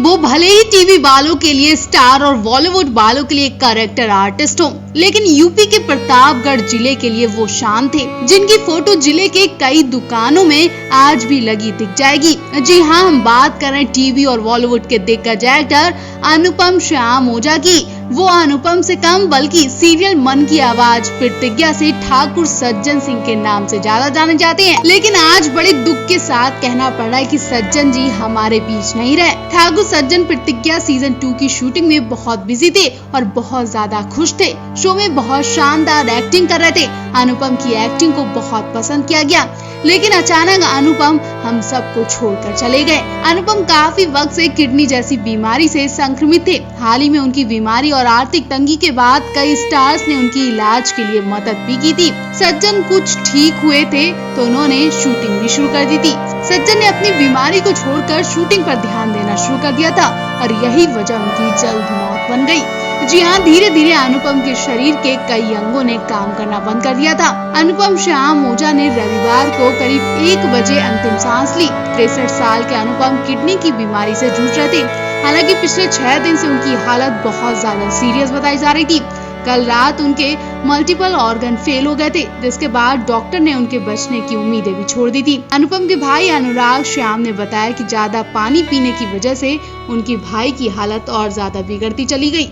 वो भले ही टीवी वालों के लिए स्टार और बॉलीवुड वालों के लिए कैरेक्टर आर्टिस्ट हो, लेकिन यूपी के प्रतापगढ़ जिले के लिए वो शान थे, जिनकी फोटो जिले के कई दुकानों में आज भी लगी दिख जाएगी। जी हाँ, हम बात कर रहे हैं टीवी और बॉलीवुड के दिग्गज एक्टर अनुपम श्याम ओझा की। वो अनुपम से कम बल्कि सीरियल मन की आवाज प्रतिज्ञा से ठाकुर सज्जन सिंह के नाम से ज्यादा जाने जाते हैं। लेकिन आज बड़े दुख के साथ कहना पड़ रहा है कि सज्जन जी हमारे बीच नहीं रहे। ठाकुर सज्जन प्रतिज्ञा सीजन 2 की शूटिंग में बहुत बिजी थे और बहुत ज्यादा खुश थे। शो में बहुत शानदार एक्टिंग कर रहे थे। अनुपम की एक्टिंग को बहुत पसंद किया गया, लेकिन अचानक अनुपम हम सबको छोड़कर चले गए। अनुपम काफी वक्त से किडनी जैसी बीमारी से संक्रमित थे। हाल ही में उनकी बीमारी और आर्थिक तंगी के बाद कई स्टार्स ने उनकी इलाज के लिए मदद भी की थी। सज्जन कुछ ठीक हुए थे तो उन्होंने शूटिंग भी शुरू कर दी थी। सज्जन ने अपनी बीमारी को छोड़कर शूटिंग पर ध्यान देना शुरू कर दिया था और यही वजह उनकी जल्द मौत बन गई। जी हाँ, धीरे धीरे अनुपम के शरीर के कई अंगों ने काम करना बंद कर दिया था। अनुपम श्याम ओझा ने रविवार को करीब 1 बजे अंतिम सांस ली। 63 साल के अनुपम किडनी की बीमारी से जूझ रहे थे। हालांकि पिछले 6 दिन से उनकी हालत बहुत ज्यादा सीरियस बताई जा रही थी। कल रात उनके मल्टीपल ऑर्गन फेल हो गए थे, जिसके बाद डॉक्टर ने उनके बचने की उम्मीदें भी छोड़ दी थी। अनुपम के भाई अनुराग श्याम ने बताया कि ज्यादा पानी पीने की वजह से उनके भाई की हालत और ज्यादा बिगड़ती चली गई।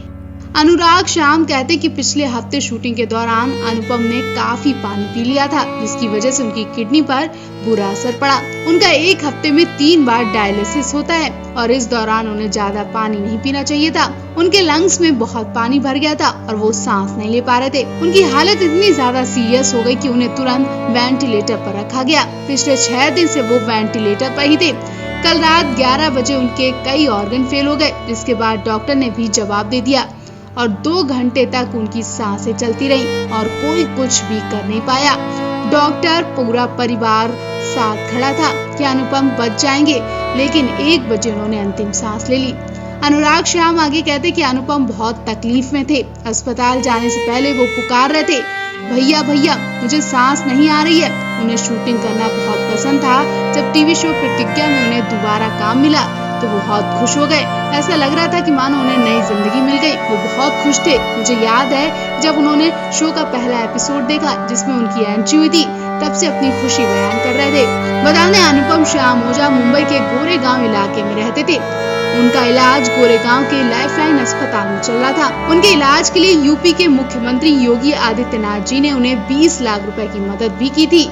अनुराग श्याम कहते कि पिछले हफ्ते शूटिंग के दौरान अनुपम ने काफी पानी पी लिया था, जिसकी वजह से उनकी किडनी पर बुरा असर पड़ा। उनका 1 हफ्ते में 3 बार डायलिसिस होता है और इस दौरान उन्हें ज्यादा पानी नहीं पीना चाहिए था। उनके लंग्स में बहुत पानी भर गया था और वो सांस नहीं ले पा रहे थे। उनकी हालत इतनी ज्यादा सीरियस हो गई कि उन्हें तुरंत वेंटिलेटर पर रखा गया। पिछले 6 दिन से वो वेंटिलेटर पर ही थे। कल रात 11 बजे उनके कई ऑर्गन फेल हो गए, जिसके बाद डॉक्टर ने भी जवाब दे दिया और 2 घंटे तक उनकी सांसें चलती रही और कोई कुछ भी कर नहीं पाया। डॉक्टर, पूरा परिवार साथ खड़ा था कि अनुपम बच जाएंगे, लेकिन 1 बजे उन्होंने अंतिम सांस ले ली। अनुराग श्याम आगे कहते कि अनुपम बहुत तकलीफ में थे। अस्पताल जाने से पहले वो पुकार रहे थे, भैया भैया मुझे सांस नहीं आ रही है। उन्हें शूटिंग करना बहुत पसंद था। जब टीवी शो प्रतिज्ञा में उन्हें दोबारा काम मिला तो वो बहुत खुश हो गए। ऐसा लग रहा था कि मानो उन्हें नई जिंदगी मिल गई। वो बहुत खुश थे। मुझे याद है जब उन्होंने शो का पहला एपिसोड देखा जिसमें उनकी एंट्री हुई थी, तब से अपनी खुशी बयान कर रहे थे। बता दें, अनुपम श्याम ओझा मुंबई के गोरेगांव इलाके में रहते थे। उनका इलाज गोरेगांव के लाइफलाइन अस्पताल में चल रहा था। उनके इलाज के लिए यूपी के मुख्यमंत्री योगी आदित्यनाथ जी ने उन्हें 20 लाख रुपए की मदद भी की थी।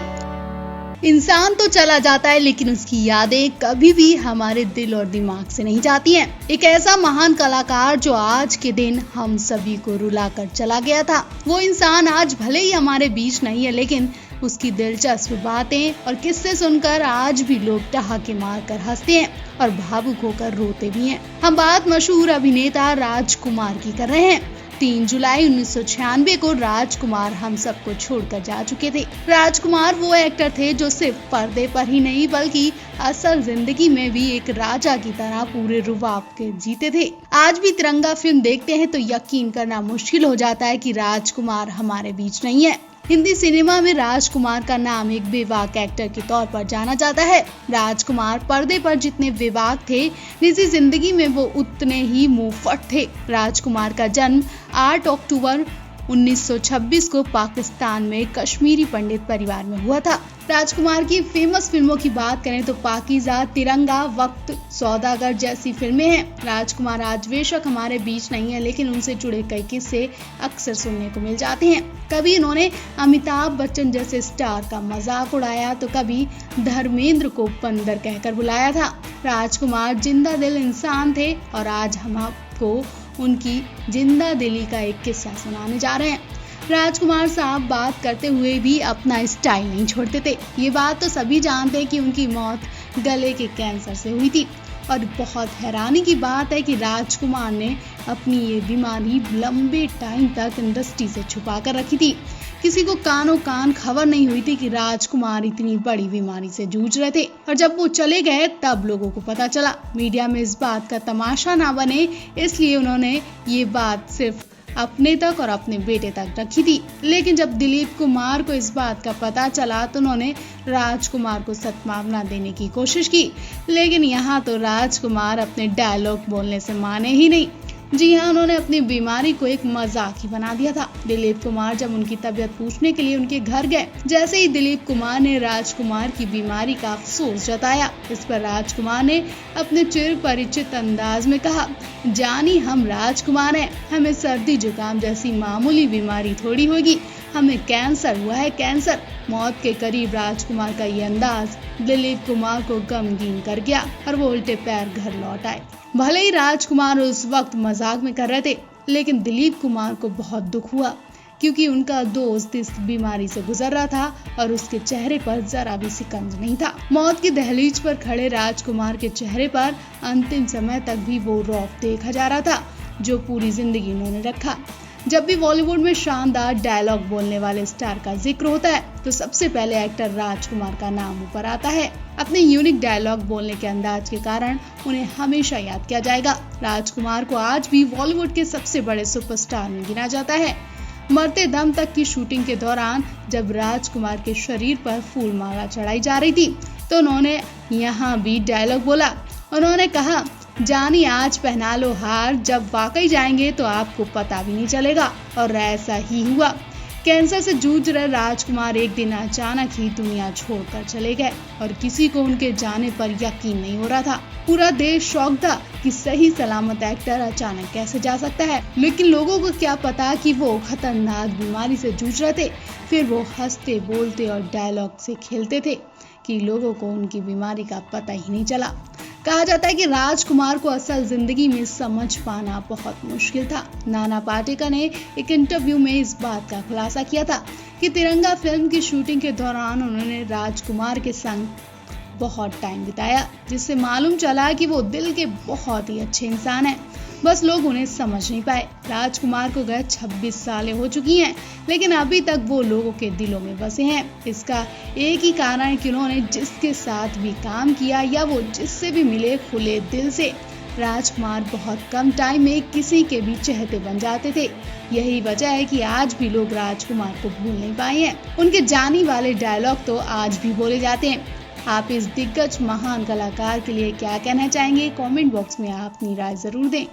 इंसान तो चला जाता है, लेकिन उसकी यादें कभी भी हमारे दिल और दिमाग से नहीं जाती हैं। एक ऐसा महान कलाकार जो आज के दिन हम सभी को रुलाकर चला गया था। वो इंसान आज भले ही हमारे बीच नहीं है, लेकिन उसकी दिलचस्प बातें और किस्से सुनकर आज भी लोग ठहाके मारकर हंसते हैं और भावुक होकर रोते भी हैं। हम बात मशहूर अभिनेता राजकुमार की कर रहे हैं। 3 जुलाई 1996 को राजकुमार हम सबको छोड़कर जा चुके थे। राजकुमार वो एक्टर थे जो सिर्फ पर्दे पर ही नहीं बल्कि असल जिंदगी में भी एक राजा की तरह पूरे रुबाब के जीते थे। आज भी तिरंगा फिल्म देखते हैं तो यकीन करना मुश्किल हो जाता है कि राजकुमार हमारे बीच नहीं है। हिंदी सिनेमा में राजकुमार का नाम एक बेबाक एक्टर के तौर पर जाना जाता है। राजकुमार पर्दे पर जितने बेबाक थे, निजी जिंदगी में वो उतने ही मुंहफट थे। राजकुमार का जन्म 8 अक्टूबर 1926 को पाकिस्तान में कश्मीरी पंडित परिवार में हुआ था। राजकुमार की फेमस फिल्मों की बात करें तो पाकीज़ा, तिरंगा, वक्त, सौदागर जैसी फिल्में हैं। राजकुमार आज बेशक हमारे बीच नहीं है, लेकिन उनसे जुड़े कई किस्से अक्सर सुनने को मिल जाते हैं। कभी इन्होंने अमिताभ बच्चन जैसे स्टार का मजाक उड़ाया तो कभी धर्मेंद्र को बंदर कहकर बुलाया था। राजकुमार जिंदा दिल इंसान थे और आज हम आपको उनकी जिंदा दिली का एक किस्सा सुनाने जा रहे हैं। राजकुमार साहब बात करते हुए भी अपना स्टाइल नहीं छोड़ते थे। ये बात तो सभी जानते हैं कि उनकी मौत गले के कैंसर से हुई थी और बहुत हैरानी की बात है कि राजकुमार ने अपनी ये बीमारी लंबे टाइम तक इंडस्ट्री से छुपा कर रखी थी। किसी को कानों कान खबर नहीं हुई थी कि राजकुमार इतनी बड़ी बीमारी से जूझ रहे थे और जब वो चले गए तब लोगों को पता चला। मीडिया में इस बात का तमाशा ना बने, इसलिए उन्होंने ये बात सिर्फ अपने तक और अपने बेटे तक रखी थी। लेकिन जब दिलीप कुमार को इस बात का पता चला तो उन्होंने राजकुमार को सद्भावना देने की कोशिश की, लेकिन यहाँ तो राजकुमार अपने डायलॉग बोलने से माने ही नहीं। जी हाँ, उन्होंने अपनी बीमारी को एक मजाक ही बना दिया था। दिलीप कुमार जब उनकी तबीयत पूछने के लिए उनके घर गए, जैसे ही दिलीप कुमार ने राजकुमार की बीमारी का अफसोस जताया, इस पर राजकुमार ने अपने चिर परिचित अंदाज में कहा, जानी हम राजकुमार हैं, हमें सर्दी जुकाम जैसी मामूली बीमारी थोड़ी होगी, हमें कैंसर हुआ है, कैंसर। मौत के करीब राजकुमार का ये अंदाज दिलीप कुमार को गमगीन कर गया और वो उल्टे पैर घर लौट आए। भले ही राजकुमार उस वक्त मजाक में कर रहे थे, लेकिन दिलीप कुमार को बहुत दुख हुआ, क्योंकि उनका दोस्त इस बीमारी से गुजर रहा था और उसके चेहरे पर जरा भी सिकंज नहीं था। मौत की दहलीज पर खड़े राजकुमार के चेहरे पर अंतिम समय तक भी वो रौब देखा जा रहा था जो पूरी जिंदगी उन्होंने रखा। जब भी बॉलीवुड में शानदार डायलॉग बोलने वाले स्टार का जिक्र होता है तो सबसे पहले एक्टर राजकुमार का नाम ऊपर आता है। अपने यूनिक डायलॉग बोलने के अंदाज के कारण उन्हें हमेशा याद किया जाएगा। राजकुमार को आज भी बॉलीवुड के सबसे बड़े सुपरस्टार में गिना जाता है। मरते दम तक की शूटिंग के दौरान जब राजकुमार के शरीर पर फूल माला चढ़ाई जा रही थी तो उन्होंने यहाँ भी डायलॉग बोला। उन्होंने कहा, जानी आज पहना लो हार, जब वाकई जाएंगे तो आपको पता भी नहीं चलेगा। और ऐसा ही हुआ। कैंसर से जूझ रहे राजकुमार एक दिन अचानक ही दुनिया छोड़कर चले गए और किसी को उनके जाने पर यकीन नहीं हो रहा था। पूरा देश शॉक था कि सही सलामत एक्टर अचानक कैसे जा सकता है, लेकिन लोगों को क्या पता कि वो खतरनाक बीमारी से जूझ रहे थे। फिर वो हंसते बोलते और डायलॉग से खेलते थे कि लोगों को उनकी बीमारी का पता ही नहीं चला। कहा जाता है कि राजकुमार को असल जिंदगी में समझ पाना बहुत मुश्किल था। नाना पाटेकर ने एक इंटरव्यू में इस बात का खुलासा किया था कि तिरंगा फिल्म की शूटिंग के दौरान उन्होंने राजकुमार के संग बहुत टाइम बिताया, जिससे मालूम चला कि वो दिल के बहुत ही अच्छे इंसान हैं, बस लोग उन्हें समझ नहीं पाए। राजकुमार को गए 26 सालें हो चुकी हैं, लेकिन अभी तक वो लोगों के दिलों में बसे हैं। इसका एक ही कारण है कि उन्होंने जिसके साथ भी काम किया या वो जिससे भी मिले खुले दिल से। राजकुमार बहुत कम टाइम में किसी के भी चहेते बन जाते थे। यही वजह है कि आज भी लोग राजकुमार को भूल नहीं पाए हैं। उनके जानी वाले डायलॉग तो आज भी बोले जाते हैं। आप इस दिग्गज महान कलाकार के लिए क्या कहना चाहेंगे? कमेंट बॉक्स में अपनी राय जरूर दें।